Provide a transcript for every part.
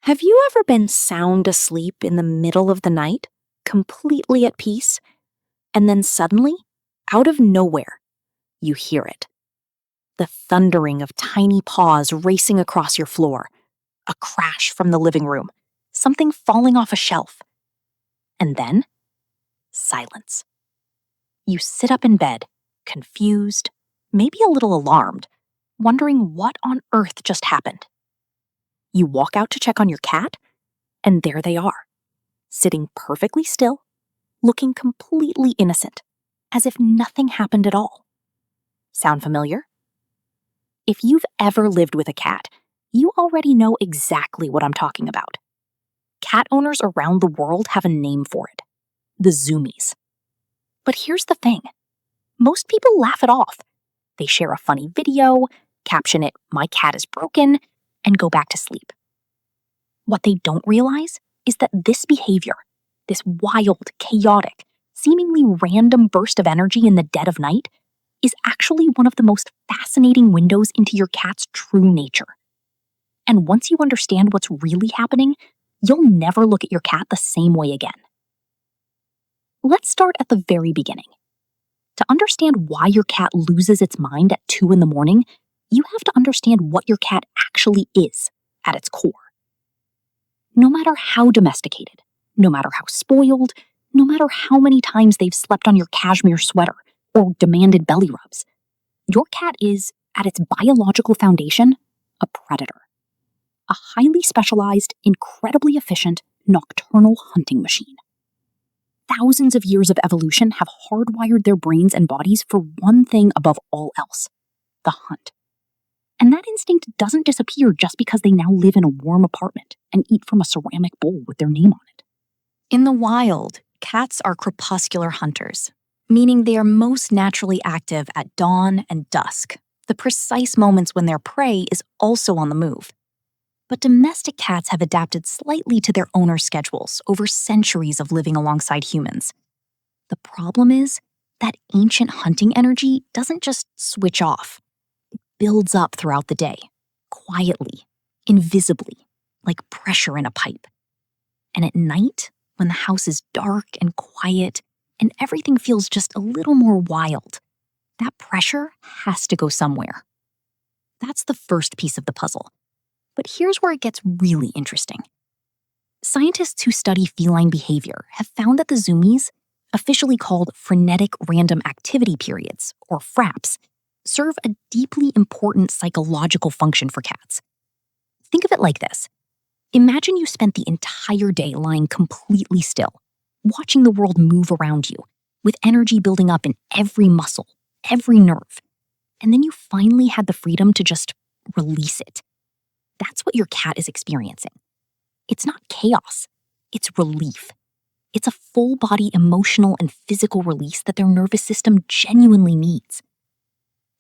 Have you ever been sound asleep in the middle of the night, completely at peace, and then suddenly, out of nowhere, you hear it? The thundering of tiny paws racing across your floor, a crash from the living room, something falling off a shelf. And then, silence. You sit up in bed, confused, maybe a little alarmed, wondering what on earth just happened. You walk out to check on your cat, and there they are, sitting perfectly still, looking completely innocent, as if nothing happened at all. Sound familiar? If you've ever lived with a cat, you already know exactly what I'm talking about. Cat owners around the world have a name for it: the Zoomies. But here's the thing. Most people laugh it off. They share a funny video, caption it, "My cat is broken," and go back to sleep. What they don't realize is that this behavior, this wild, chaotic, seemingly random burst of energy in the dead of night, is actually one of the most fascinating windows into your cat's true nature. And once you understand what's really happening, you'll never look at your cat the same way again. Let's start at the very beginning. To understand why your cat loses its mind at 2 a.m, you have to understand what your cat actually is at its core. No matter how domesticated, no matter how spoiled, no matter how many times they've slept on your cashmere sweater or demanded belly rubs, your cat is, at its biological foundation, a predator. A highly specialized, incredibly efficient, nocturnal hunting machine. Thousands of years of evolution have hardwired their brains and bodies for one thing above all else: the hunt. And that instinct doesn't disappear just because they now live in a warm apartment and eat from a ceramic bowl with their name on it. In the wild, cats are crepuscular hunters, meaning they are most naturally active at dawn and dusk, the precise moments when their prey is also on the move. But domestic cats have adapted slightly to their owners' schedules over centuries of living alongside humans. The problem is that ancient hunting energy doesn't just switch off. It builds up throughout the day, quietly, invisibly, like pressure in a pipe. And at night, when the house is dark and quiet and everything feels just a little more wild, that pressure has to go somewhere. That's the first piece of the puzzle. But here's where it gets really interesting. Scientists who study feline behavior have found that the Zoomies, officially called Frenetic Random Activity Periods, or FRAPs, serve a deeply important psychological function for cats. Think of it like this. Imagine you spent the entire day lying completely still, watching the world move around you, with energy building up in every muscle, every nerve, and then you finally had the freedom to just release it. That's what your cat is experiencing. It's not chaos, it's relief. It's a full-body emotional and physical release that their nervous system genuinely needs.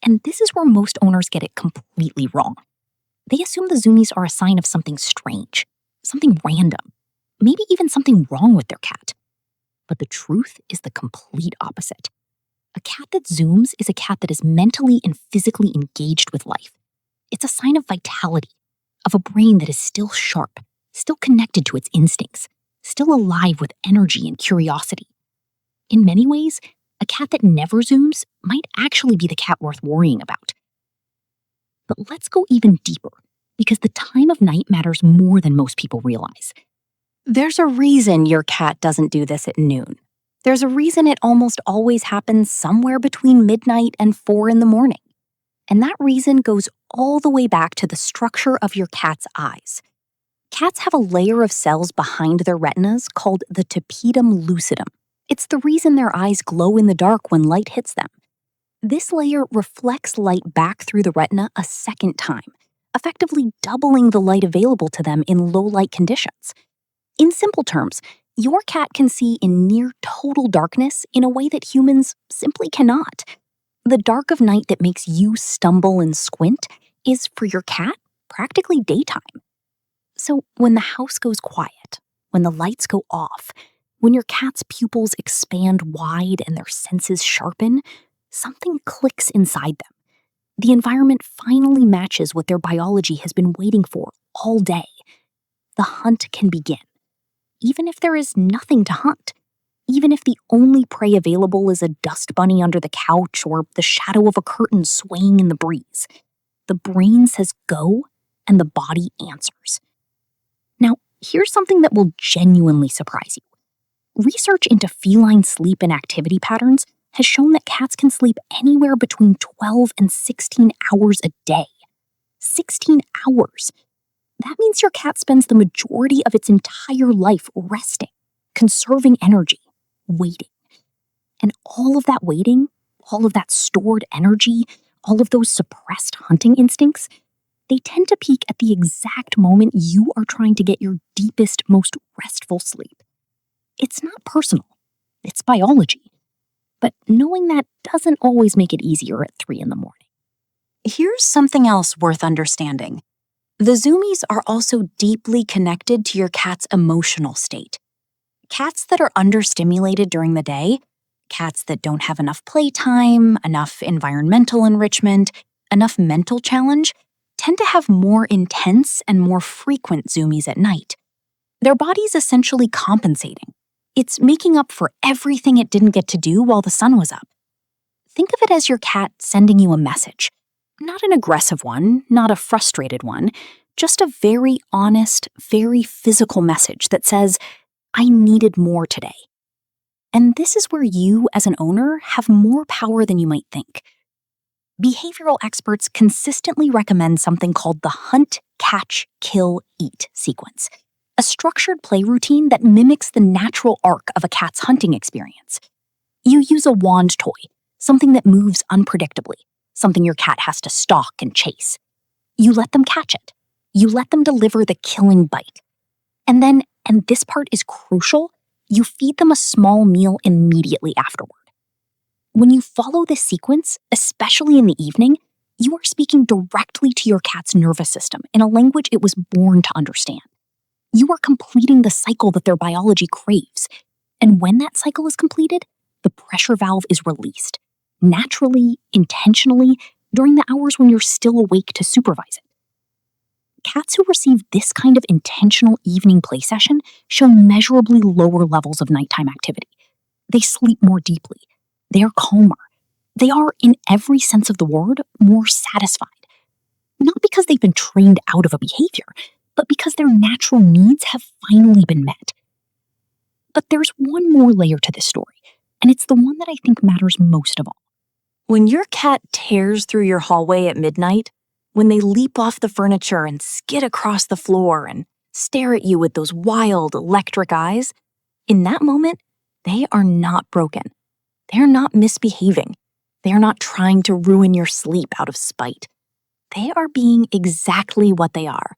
And this is where most owners get it completely wrong. They assume the Zoomies are a sign of something strange, something random, maybe even something wrong with their cat. But the truth is the complete opposite. A cat that zooms is a cat that is mentally and physically engaged with life. It's a sign of vitality, of a brain that is still sharp, still connected to its instincts, still alive with energy and curiosity. In many ways, a cat that never zooms might actually be the cat worth worrying about. But let's go even deeper, because the time of night matters more than most people realize. There's a reason your cat doesn't do this at noon. There's a reason it almost always happens somewhere between midnight and 4 a.m. And that reason goes all the way back to the structure of your cat's eyes. Cats have a layer of cells behind their retinas called the tapetum lucidum. It's the reason their eyes glow in the dark when light hits them. This layer reflects light back through the retina a second time, effectively doubling the light available to them in low-light conditions. In simple terms, your cat can see in near total darkness in a way that humans simply cannot. The dark of night that makes you stumble and squint is, for your cat, practically daytime. So when the house goes quiet, when the lights go off, when your cat's pupils expand wide and their senses sharpen, something clicks inside them. The environment finally matches what their biology has been waiting for all day. the hunt can begin. Even if there is nothing to hunt, even if the only prey available is a dust bunny under the couch or the shadow of a curtain swaying in the breeze, the brain says go and the body answers. Now, here's something that will genuinely surprise you. Research into feline sleep and activity patterns has shown that cats can sleep anywhere between 12 and 16 hours a day. 16 hours. That means your cat spends the majority of its entire life resting, conserving energy, waiting. And all of that waiting, all of that stored energy, all of those suppressed hunting instincts, they tend to peak at the exact moment you are trying to get your deepest, most restful sleep. It's not personal. It's biology. But knowing that doesn't always make it easier at 3 in the morning. Here's something else worth understanding. The Zoomies are also deeply connected to your cat's emotional state. Cats that are understimulated during the day, cats that don't have enough playtime, enough environmental enrichment, enough mental challenge, tend to have more intense and more frequent Zoomies at night. Their body's essentially compensating. It's making up for everything it didn't get to do while the sun was up. Think of it as your cat sending you a message. Not an aggressive one, not a frustrated one, just a very honest, very physical message that says, I needed more today. And this is where you, as an owner, have more power than you might think. Behavioral experts consistently recommend something called the hunt, catch, kill, eat sequence, a structured play routine that mimics the natural arc of a cat's hunting experience. You use a wand toy, something that moves unpredictably, something your cat has to stalk and chase. You let them catch it. You let them deliver the killing bite. And then, and this part is crucial, you feed them a small meal immediately afterward. When you follow this sequence, especially in the evening, you are speaking directly to your cat's nervous system in a language it was born to understand. You are completing the cycle that their biology craves. And when that cycle is completed, the pressure valve is released, naturally, intentionally, during the hours when you're still awake to supervise it. Cats who receive this kind of intentional evening play session show measurably lower levels of nighttime activity. They sleep more deeply. They are calmer. They are, in every sense of the word, more satisfied. Not because they've been trained out of a behavior, but because their natural needs have finally been met. But there's one more layer to this story, and it's the one that I think matters most of all. When your cat tears through your hallway at midnight, when they leap off the furniture and skid across the floor and stare at you with those wild, electric eyes, in that moment, they are not broken. They're not misbehaving. They're not trying to ruin your sleep out of spite. They are being exactly what they are,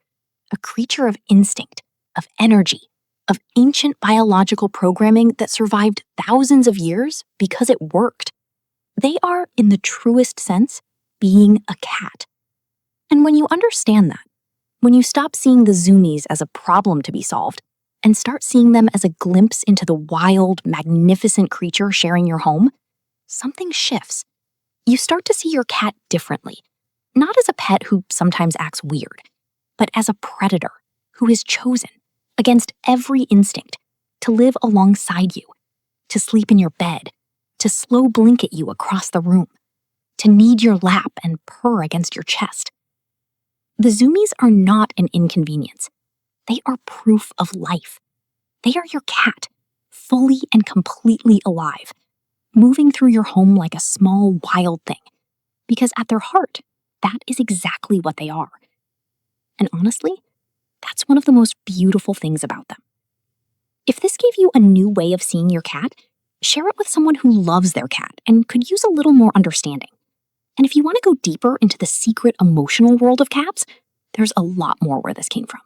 a creature of instinct, of energy, of ancient biological programming that survived thousands of years because it worked. They are, in the truest sense, being a cat. And when you understand that, when you stop seeing the Zoomies as a problem to be solved and start seeing them as a glimpse into the wild, magnificent creature sharing your home, something shifts. You start to see your cat differently, not as a pet who sometimes acts weird, but as a predator who is chosen, against every instinct, to live alongside you, to sleep in your bed, to slow blink at you across the room, to knead your lap and purr against your chest. The Zoomies are not an inconvenience. They are proof of life. They are your cat, fully and completely alive, moving through your home like a small, wild thing. Because at their heart, that is exactly what they are. And honestly, that's one of the most beautiful things about them. If this gave you a new way of seeing your cat, share it with someone who loves their cat and could use a little more understanding. And if you want to go deeper into the secret emotional world of cats, there's a lot more where this came from.